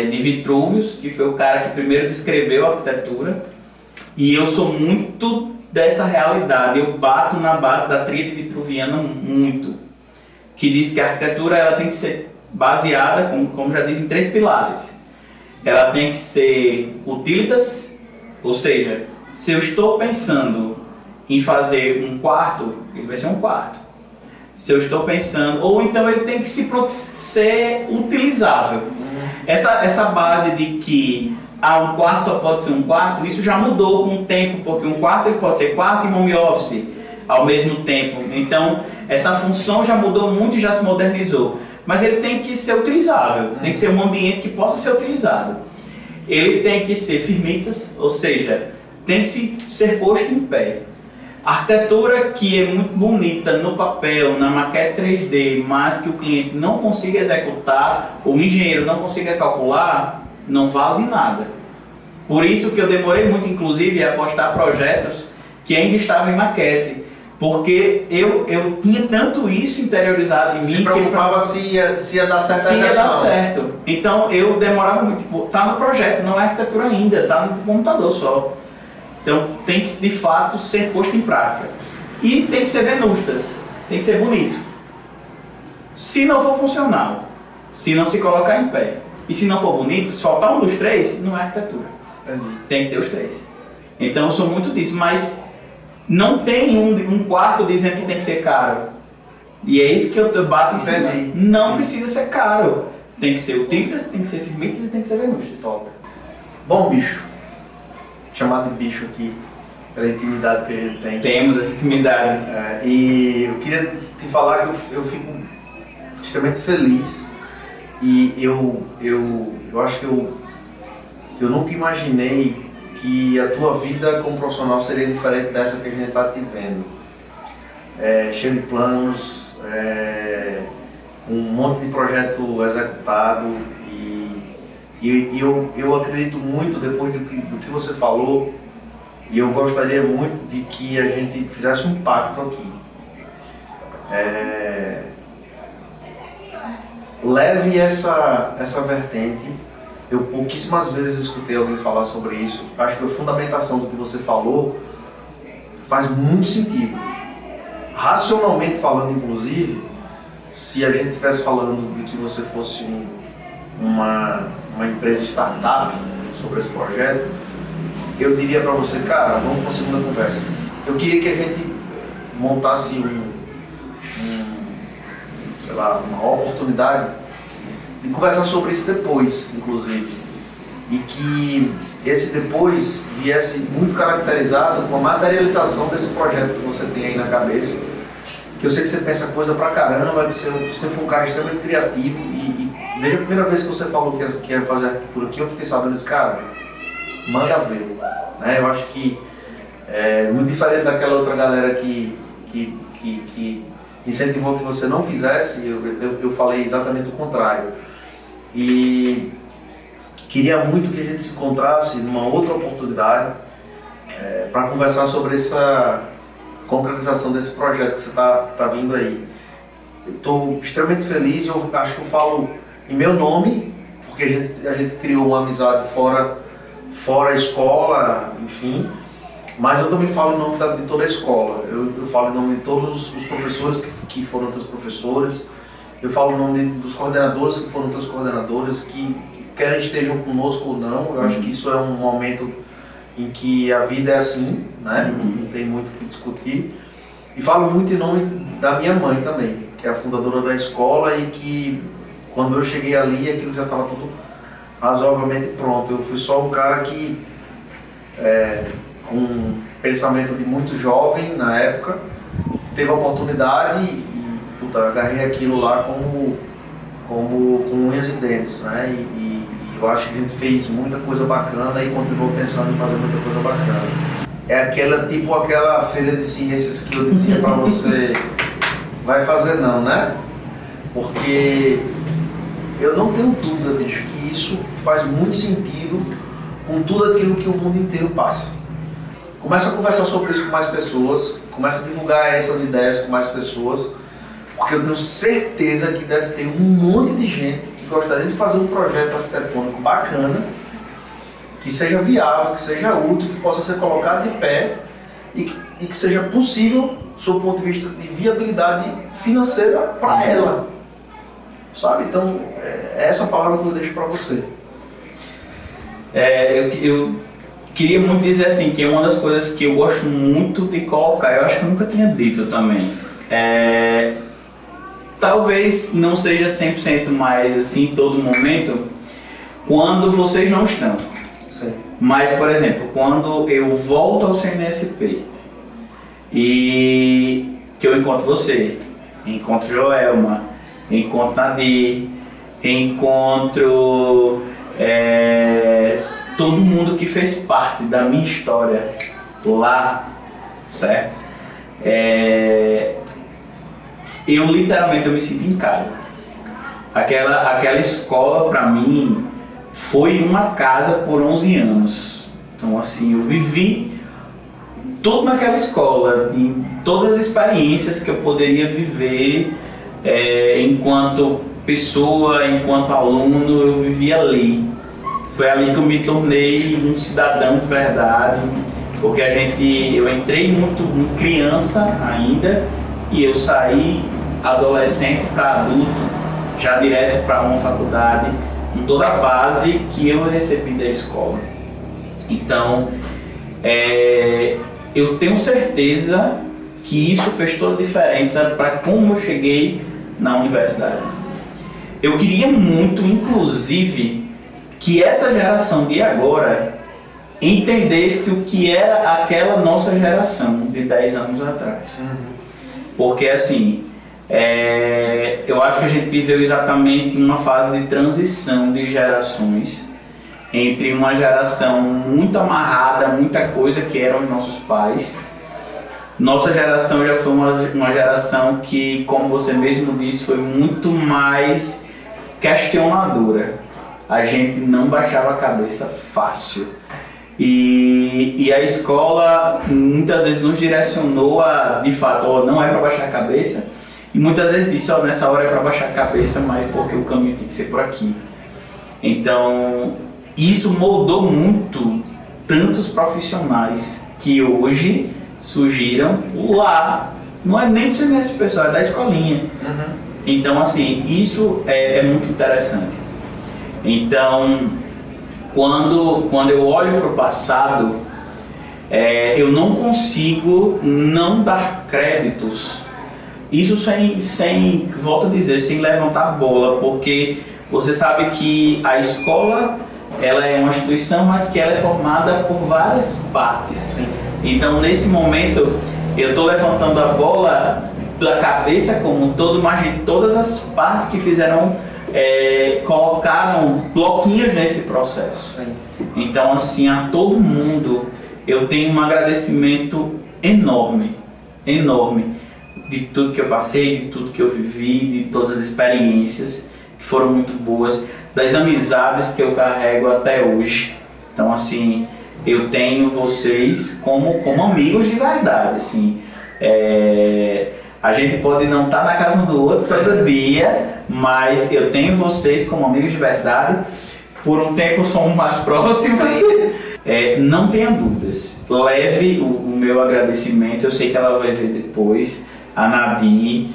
S2: de Vitruvius, que foi o cara que primeiro descreveu a arquitetura, e eu sou muito dessa realidade, eu bato na base da tríade vitruviana muito, que diz que a arquitetura ela tem que ser baseada, como já diz, em 3 pilares. Ela tem que ser utilitas, ou seja, se eu estou pensando em fazer um quarto, ele vai ser um quarto. Se eu estou pensando, ou então ele tem que ser utilizável. Essa base de que um quarto só pode ser um quarto, isso já mudou com o tempo, porque um quarto ele pode ser quarto e home office ao mesmo tempo. Então, essa função já mudou muito e já se modernizou. Mas ele tem que ser utilizável, tem que ser um ambiente que possa ser utilizado. Ele tem que ser firmitas, ou seja, tem que ser posto em pé. A arquitetura que é muito bonita no papel, na maquete 3D, mas que o cliente não consiga executar, o engenheiro não consiga calcular, não vale nada. Por isso que eu demorei muito, inclusive, a apostar projetos que ainda estavam em maquete, porque eu tinha tanto isso interiorizado em mim.
S1: Se preocupava se ia dar certo a execução.
S2: Se ia dar certo. Então eu demorava muito, tipo, tá no projeto, não é arquitetura ainda, tá no computador só. Então tem que de fato ser posto em prática. E tem que ser venustas, tem que ser bonito. Se não for funcional, se não se colocar em pé, e se não for bonito, se faltar um dos 3, não é arquitetura.
S1: Entendi.
S2: Tem que ter os 3. Então eu sou muito disso, mas não tem um quarto dizendo que tem que ser caro. E é isso que eu bato em cima. Não precisa ser caro. Tem que ser utilitas, tem que ser firmitas e tem que ser venustas.
S1: Bom, bicho. Chamado de bicho aqui, pela intimidade que a gente tem.
S2: Temos essa intimidade.
S1: E eu queria te falar que eu fico extremamente feliz. E eu acho que eu nunca imaginei que a tua vida como profissional seria diferente dessa que a gente está te vendo. Cheio de planos, um monte de projeto executado e eu acredito muito, depois do que você falou, e eu gostaria muito de que a gente fizesse um pacto aqui. Leve essa vertente. Eu pouquíssimas vezes escutei alguém falar sobre isso. Acho que a fundamentação do que você falou faz muito sentido. Racionalmente falando, inclusive, se a gente estivesse falando de que você fosse uma empresa startup sobre esse projeto, eu diria para você, cara, vamos para a segunda conversa. Eu queria que a gente montasse uma oportunidade de conversar sobre isso depois, inclusive, e que esse depois viesse muito caracterizado com a materialização desse projeto que você tem aí na cabeça, que eu sei que você pensa coisa pra caramba, que você foi um cara extremamente criativo e desde a primeira vez que você falou que ia fazer arquitetura aqui, eu fiquei sabendo desse cara, manda ver, né? Eu acho que é muito diferente daquela outra galera que incentivou que você não fizesse. Eu falei exatamente o contrário. E queria muito que a gente se encontrasse numa outra oportunidade para conversar sobre essa concretização desse projeto que você tá vindo aí. Estou extremamente feliz e eu acho que eu falo em meu nome, porque a gente criou uma amizade fora a escola, enfim, mas eu também falo em nome de toda a escola. Eu falo em nome de todos os professores que foram teus professores, eu falo em nome dos coordenadores que foram teus coordenadores, que quer estejam conosco ou não. Eu acho que isso é um momento em que a vida é assim, né? Não tem muito o que discutir. E falo muito em nome da minha mãe também, que é a fundadora da escola e que quando eu cheguei ali aquilo já estava tudo razoavelmente pronto. Eu fui só um cara que, com um pensamento de muito jovem na época, teve a oportunidade e puta, agarrei aquilo lá com unhas e dentes, né? E eu acho que a gente fez muita coisa bacana e continuou pensando em fazer muita coisa bacana. É aquela feira de ciências que eu dizia pra você, vai fazer não, né? Porque eu não tenho dúvida, bicho, que isso faz muito sentido com tudo aquilo que o mundo inteiro passa. Começa a conversar sobre isso com mais pessoas, começa a divulgar essas ideias com mais pessoas, porque eu tenho certeza que deve ter um monte de gente que gostaria de fazer um projeto arquitetônico bacana, que seja viável, que seja útil, que possa ser colocado de pé e que seja possível, sob o ponto de vista de viabilidade financeira para ela. Sabe? Então, é essa palavra que eu deixo para você.
S2: Eu queria muito dizer assim, que uma das coisas que eu gosto muito de colocar, eu acho que eu nunca tinha dito também, talvez não seja 100% mais assim, em todo momento, quando vocês não estão.
S1: Sim.
S2: Mas, por exemplo, quando eu volto ao CNSP e que eu encontro você, encontro Joelma, encontro Nadir, encontro todo mundo que fez parte da minha história lá, certo? Eu literalmente me sinto em casa. Aquela escola para mim foi uma casa por 11 anos. Então assim, eu vivi tudo naquela escola, em todas as experiências que eu poderia viver enquanto pessoa, enquanto aluno, eu vivi ali. Foi ali que eu me tornei um cidadão de verdade, porque eu entrei muito criança ainda e eu saí adolescente para adulto, já direto para uma faculdade, com toda a base que eu recebi da escola. Então, eu tenho certeza que isso fez toda a diferença para como eu cheguei na universidade. Eu queria muito, inclusive, que essa geração de agora entendesse o que era aquela nossa geração de 10 anos atrás. Porque assim, eu acho que a gente viveu exatamente uma fase de transição de gerações, entre uma geração muito amarrada, muita coisa que eram os nossos pais. Nossa geração já foi uma geração que, como você mesmo disse, foi muito mais questionadora. A gente não baixava a cabeça fácil. E a escola muitas vezes nos direcionou a, de fato, não é para baixar a cabeça. E muitas vezes disse, nessa hora é para baixar a cabeça, mas porque o caminho tem que ser por aqui. Então, isso moldou muito tantos profissionais que hoje surgiram lá. Não é nem do CNSP, pessoal, é da escolinha. Então, assim, isso é muito interessante. Então, quando eu olho para o passado, eu não consigo não dar créditos. Isso sem, volto a dizer, sem levantar bola, porque você sabe que a escola, ela é uma instituição, mas que ela é formada por várias partes. Sim. Então, nesse momento, eu estou levantando a bola da cabeça como um todo, mas de todas as partes que colocaram bloquinhos nesse processo. Sim. Então, assim, a todo mundo eu tenho um agradecimento enorme, enorme, de tudo que eu passei, de tudo que eu vivi, de todas as experiências que foram muito boas, das amizades que eu carrego até hoje. Então, assim, eu tenho vocês como amigos de verdade, assim. A gente pode não estar na casa um do outro todo dia, mas eu tenho vocês como amigos de verdade. Por um tempo somos mais próximos. Não tenha dúvidas. Leve o meu agradecimento, eu sei que ela vai ver depois. A Nadir,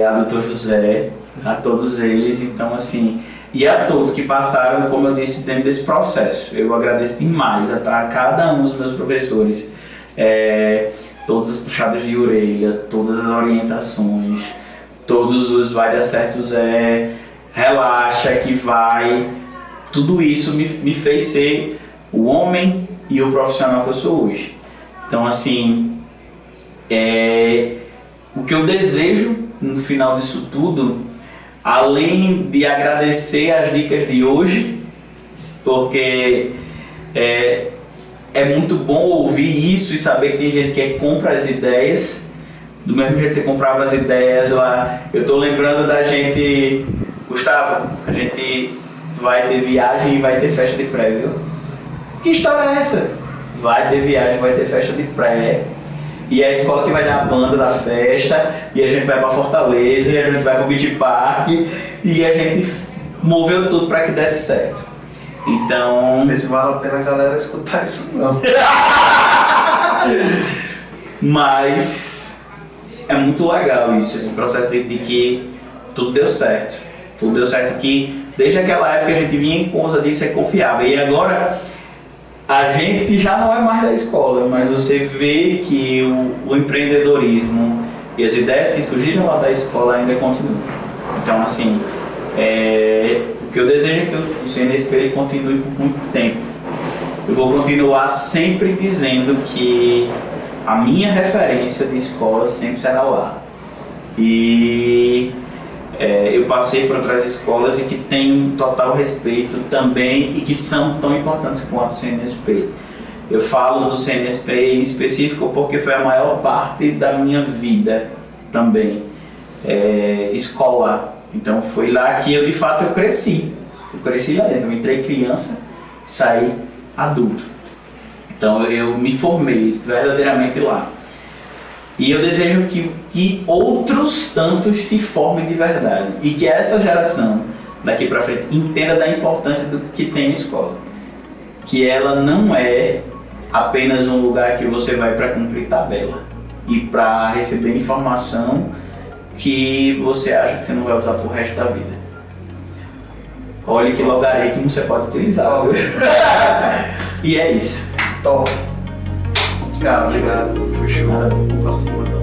S2: a Dr. José, a todos eles. Então, assim, e a todos que passaram, como eu disse, dentro desse processo. Eu agradeço demais a cada um dos meus professores. Todas as puxadas de orelha, todas as orientações, todos os vai dar certo Zé, relaxa que vai. Tudo isso me fez ser o homem e o profissional que eu sou hoje. Então, assim, o que eu desejo no final disso tudo, além de agradecer as dicas de hoje, porque é muito bom ouvir isso e saber que tem gente que compra as ideias, do mesmo jeito que você comprava as ideias lá. Eu tô lembrando da gente, Gustavo, a gente vai ter viagem e vai ter festa de pré, viu? Que história é essa? Vai ter viagem, vai ter festa de pré, e é a escola que vai dar a banda da festa, e a gente vai pra Fortaleza, e a gente vai pro Beach Park, e a gente moveu tudo para que desse certo. Então...
S1: Não sei se vale a pena a galera escutar isso não.
S2: Mas é muito legal isso, esse processo de que tudo deu certo. Tudo deu certo que desde aquela época a gente vinha em conta disso, é confiável. E agora a gente já não é mais da escola, mas você vê que o empreendedorismo e as ideias que surgiram lá da escola ainda continuam. Então assim, o que eu desejo é que o CNSP ele continue por muito tempo. Eu vou continuar sempre dizendo que a minha referência de escola sempre será lá. E eu passei por outras escolas e que tenho total respeito também e que são tão importantes quanto o CNSP. Eu falo do CNSP em específico porque foi a maior parte da minha vida também, escolar. Então foi lá que eu de fato eu cresci. Eu cresci lá dentro, eu entrei criança, saí adulto. Então eu me formei verdadeiramente lá. E eu desejo que outros tantos se formem de verdade. E que essa geração, daqui para frente, entenda da importância do que tem a escola. Que ela não é apenas um lugar que você vai para cumprir tabela. E para receber informação que você acha que você não vai usar pro resto da vida. Olha que logaritmo você pode utilizar. E é isso.
S1: Top. Cara, obrigado. Foi show. Pra cima.